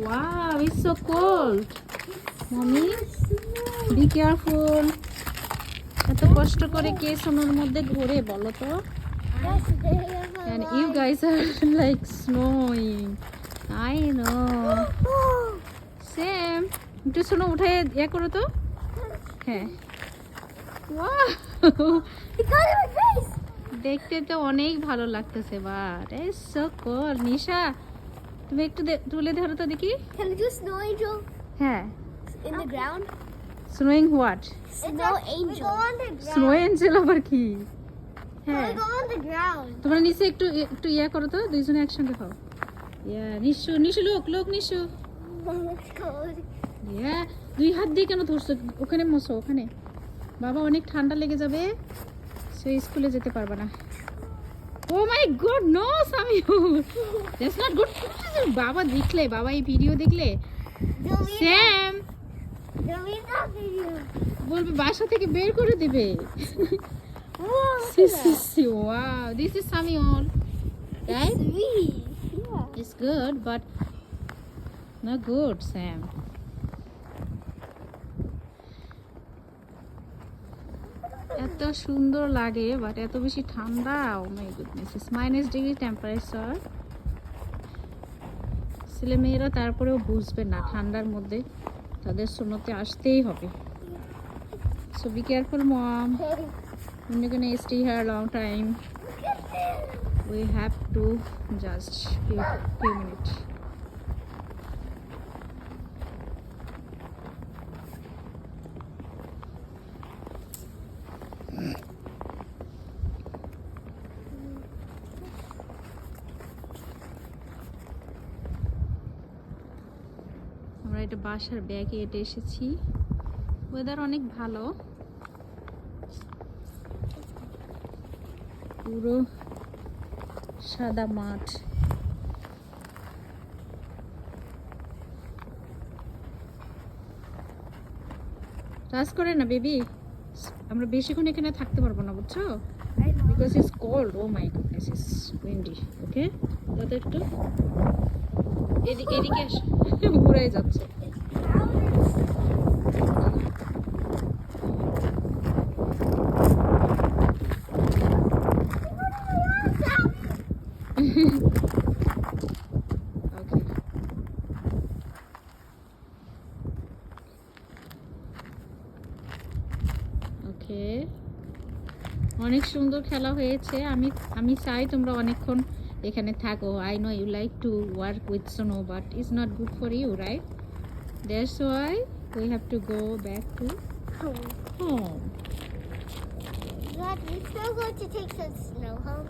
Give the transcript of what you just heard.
Wow, it's so cold. Mommy, be careful. এত কষ্ট করে কে সোনার মধ্যে ঘোরে বলো তো? Yes, they have a And light. you guys are like snowing. I know. Same. একটু শোনো উঠে ইয়ে করো তো। হ্যাঁ। Wow. He got it with face. দেখতে তো অনেক ভালো লাগতেছে বাট ইটস সো কুল। নিশা তুমি একটু তুলে ধরো তো দেখি। Can we do snow angel হ্যাঁ। in the ground? Snowing what? Snow angel. We go on the ground. Snow Angel আবার কি? হ্যাঁ। We go on the ground. তোমরা নিচে একটু একটু ইয়া করো তো, দুইজনে একসঙ্গে খাও। ইয়া নিশু নিশু লোক নিশু। It's cold. ইয়া দুই হাত দিয়ে কেন ধরছো? ওখানে মশো ওখানে। বাবা অনেক ঠান্ডা লেগে যাবে, সো স্কুলে যেতে পারবে না। Oh my god no Samiul, that's not good. বাবা দেখলে, বাবা এই ভিডিও দেখলে Delete Sam delete that video. বলবে বাসা থেকে বের করে দিবে। Whoa, look at that. Wow, this is Samuel, right? Sweet. Yeah. It's good, but not good, Sam. এত সুন্দর লাগে বাট এত বেশি ঠান্ডা। ও মাই গুডনেস, -ডিগ্রি টেম্পারেচার। ছেলেমেয়েরা তারপরেও বুঝবে না ঠান্ডার মধ্যে তাদের সোনোতে আসতেই হবে। So be careful, Mom. When you're gonna stay here a long time, we have to just few minutes. আমরা এটা বাসার ব্যাগে এটা এসেছি। ওয়েদার অনেক ভালো, পুরো সাদা মাঠ। কাজ করে না বেবি, আমরা বেশিক্ষণ এখানে থাকতে পারবো না বুঝছো, because it's cold. Oh my goodness, it's windy. Okay দাদা একটু এদিকে এদিকে এসে ঘুরে যাচ্ছে। ওকে, অনেক সুন্দর খেলা হয়েছে। আমি চাই তোমরা অনেকক্ষণ এখানে থাকো। I know you like to work with snow but it's not good for you, right? That's why we have to go back to home. Dad, we still going to take some snow home.